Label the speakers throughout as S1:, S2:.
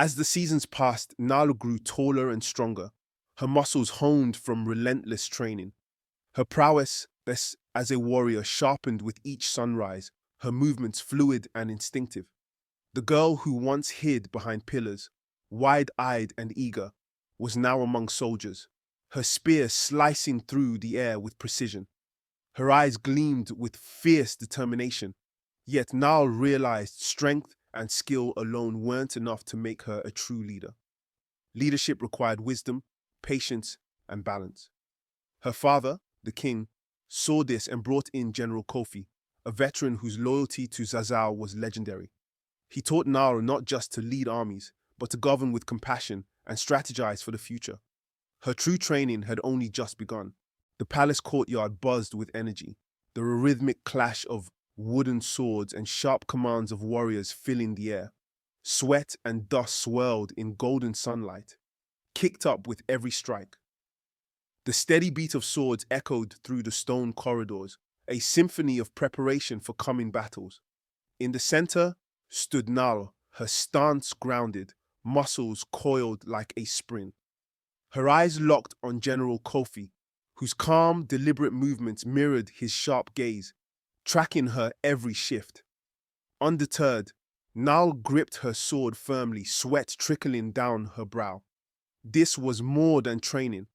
S1: As the seasons passed, Nala grew taller and stronger, her muscles honed from relentless training. Her prowess as a warrior sharpened with each sunrise, her movements fluid and instinctive. The girl who once hid behind pillars, wide-eyed and eager, was now among soldiers, her spear slicing through the air with precision. Her eyes gleamed with fierce determination, yet Nal realized strength and skill alone weren't enough to make her a true leader. Leadership required wisdom, patience, and balance. Her father, the king, saw this and brought in General Kofi, a veteran whose loyalty to Zazzau was legendary. He taught Nal not just to lead armies, but to govern with compassion and strategize for the future. Her true training had only just begun. The palace courtyard buzzed with energy, the rhythmic clash of wooden swords and sharp commands of warriors filling the air. Sweat and dust swirled in golden sunlight, kicked up with every strike. The steady beat of swords echoed through the stone corridors, a symphony of preparation for coming battles. In the center stood Nal, her stance grounded, muscles coiled like a spring. Her eyes locked on General Kofi, whose calm, deliberate movements mirrored his sharp gaze, tracking her every shift. Undeterred, Nal gripped her sword firmly, sweat trickling down her brow. This was more than training,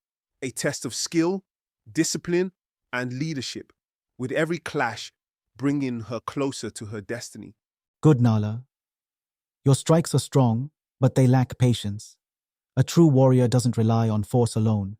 S1: a test of skill, discipline, and leadership, with every clash bringing her closer to her destiny.
S2: Good, Nala. Your strikes are strong, but they lack patience. A true warrior doesn't rely on force alone.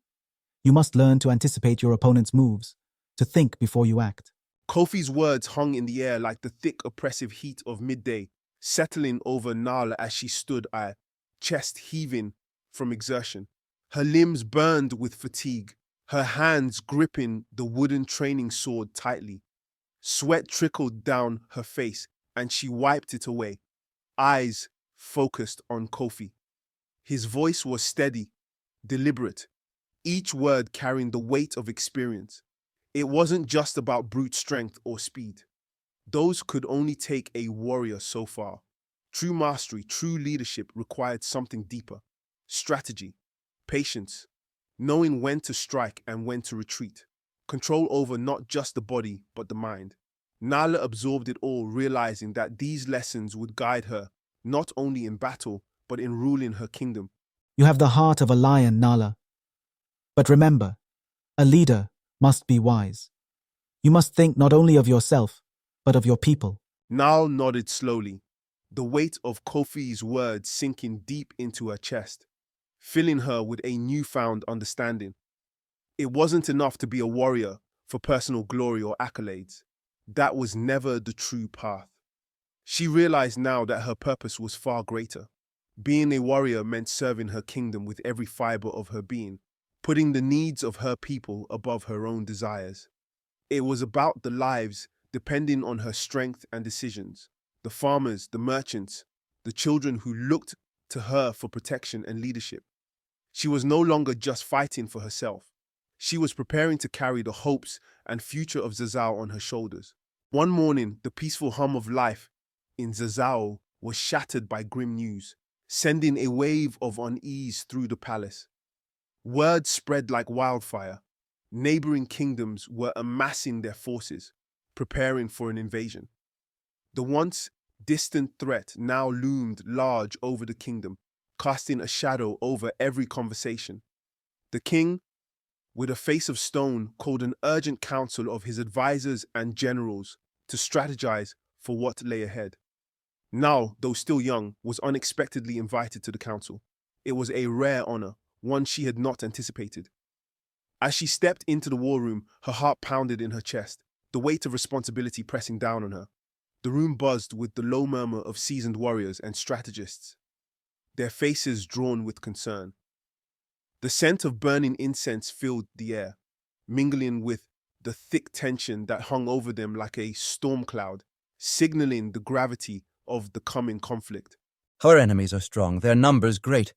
S2: You must learn to anticipate your opponent's moves, to think before you act.
S1: Kofi's words hung in the air like the thick, oppressive heat of midday, settling over Nala as she stood, her chest heaving from exertion. Her limbs burned with fatigue, her hands gripping the wooden training sword tightly. Sweat trickled down her face, and she wiped it away, eyes focused on Kofi. His voice was steady, deliberate, each word carrying the weight of experience. It wasn't just about brute strength or speed. Those could only take a warrior so far. True mastery, true leadership required something deeper. Strategy, patience, knowing when to strike and when to retreat. Control over not just the body, but the mind. Nala absorbed it all, realizing that these lessons would guide her, not only in battle, but in ruling her kingdom.
S2: You have the heart of a lion, Nala. But remember, a leader must be wise. You must think not only of yourself, but of your people.
S1: Nal nodded slowly, the weight of Kofi's words sinking deep into her chest, filling her with a newfound understanding. It wasn't enough to be a warrior for personal glory or accolades. That was never the true path. She realized now that her purpose was far greater. Being a warrior meant serving her kingdom with every fiber of her being, putting the needs of her people above her own desires. It was about the lives depending on her strength and decisions, the farmers, the merchants, the children who looked to her for protection and leadership. She was no longer just fighting for herself. She was preparing to carry the hopes and future of Zazzau on her shoulders. One morning, the peaceful hum of life in Zazzau was shattered by grim news, sending a wave of unease through the palace. Word spread like wildfire. Neighboring kingdoms were amassing their forces, preparing for an invasion. The once distant threat now loomed large over the kingdom, casting a shadow over every conversation. The king, with a face of stone, called an urgent council of his advisors and generals to strategize for what lay ahead. Nal, though still young, was unexpectedly invited to the council. It was a rare honor, one she had not anticipated. As she stepped into the war room, her heart pounded in her chest, the weight of responsibility pressing down on her. The room buzzed with the low murmur of seasoned warriors and strategists, their faces drawn with concern. The scent of burning incense filled the air, mingling with the thick tension that hung over them like a storm cloud, signaling the gravity of the coming conflict.
S3: Our enemies are strong, their numbers great,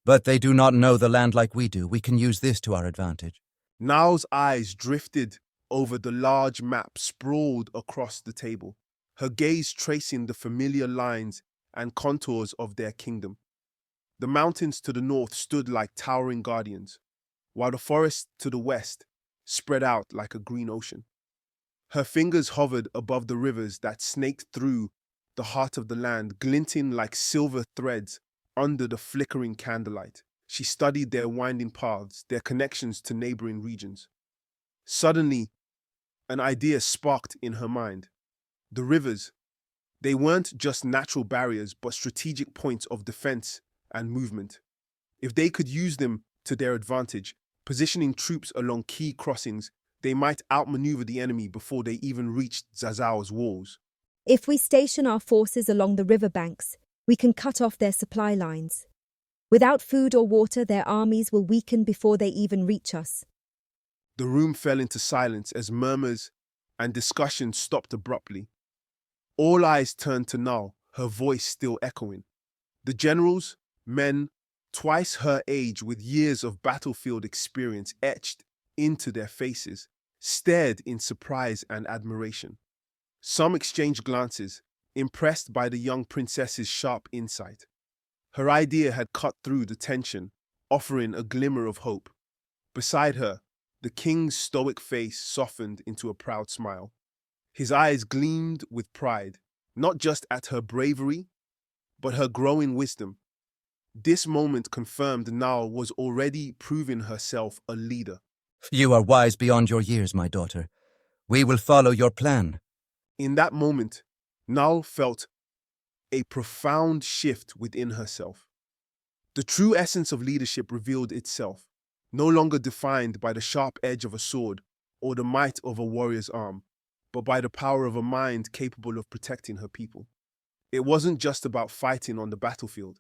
S3: but they do not know the land like we do. We can use this to our advantage.
S1: Nal's eyes drifted over the large map sprawled across the table, her gaze tracing the familiar lines and contours of their kingdom. The mountains to the north stood like towering guardians, while the forest to the west spread out like a green ocean. Her fingers hovered above the rivers that snaked through the heart of the land, glinting like silver threads under the flickering candlelight. She studied their winding paths, their connections to neighboring regions. Suddenly, an idea sparked in her mind. The rivers, they weren't just natural barriers, but strategic points of defense and movement. If they could use them to their advantage, positioning troops along key crossings, they might outmaneuver the enemy before they even reached Zazzau's walls.
S4: If we station our forces along the riverbanks, we can cut off their supply lines. Without food or water, their armies will weaken before they even reach us.
S1: The room fell into silence as murmurs and discussion stopped abruptly. All eyes turned to Nal, her voice still echoing. The generals, men twice her age with years of battlefield experience etched into their faces, stared in surprise and admiration. Some exchanged glances, impressed by the young princess's sharp insight. Her idea had cut through the tension, offering a glimmer of hope. Beside her, the king's stoic face softened into a proud smile. His eyes gleamed with pride, not just at her bravery, but her growing wisdom. This moment confirmed Nal was already proving herself a leader.
S3: You are wise beyond your years, my daughter. We will follow your plan.
S1: In that moment, Nal felt a profound shift within herself. The true essence of leadership revealed itself, no longer defined by the sharp edge of a sword or the might of a warrior's arm, but by the power of a mind capable of protecting her people. It wasn't just about fighting on the battlefield.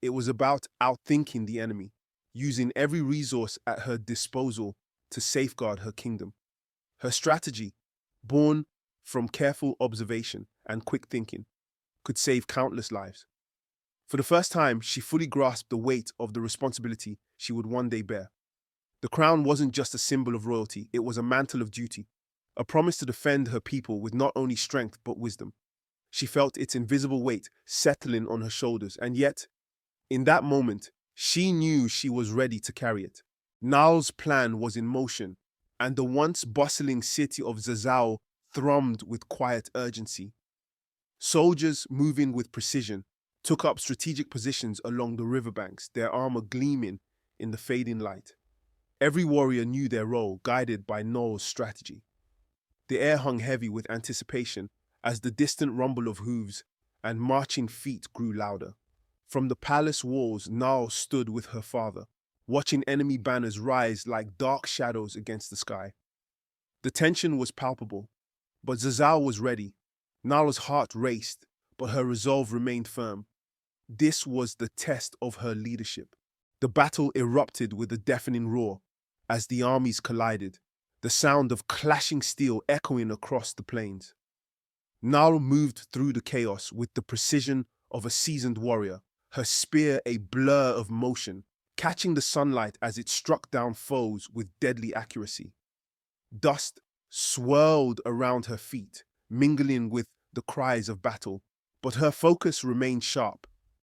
S1: It was about outthinking the enemy, using every resource at her disposal to safeguard her kingdom. Her strategy, born from careful observation and quick thinking, could save countless lives. For the first time, she fully grasped the weight of the responsibility she would one day bear. The crown wasn't just a symbol of royalty, it was a mantle of duty, a promise to defend her people with not only strength but wisdom. She felt its invisible weight settling on her shoulders, and yet, in that moment, she knew she was ready to carry it. Nal's plan was in motion, and the once bustling city of Zazzau thrummed with quiet urgency. Soldiers, moving with precision, took up strategic positions along the riverbanks, their armor gleaming in the fading light. Every warrior knew their role, guided by Nal's strategy. The air hung heavy with anticipation as the distant rumble of hooves and marching feet grew louder. From the palace walls, Nal stood with her father, watching enemy banners rise like dark shadows against the sky. The tension was palpable, but Zazzau was ready. Nala's heart raced, but her resolve remained firm. This was the test of her leadership. The battle erupted with a deafening roar as the armies collided, the sound of clashing steel echoing across the plains. Nal moved through the chaos with the precision of a seasoned warrior, her spear a blur of motion, catching the sunlight as it struck down foes with deadly accuracy. Dust swirled around her feet, mingling with the cries of battle, but her focus remained sharp.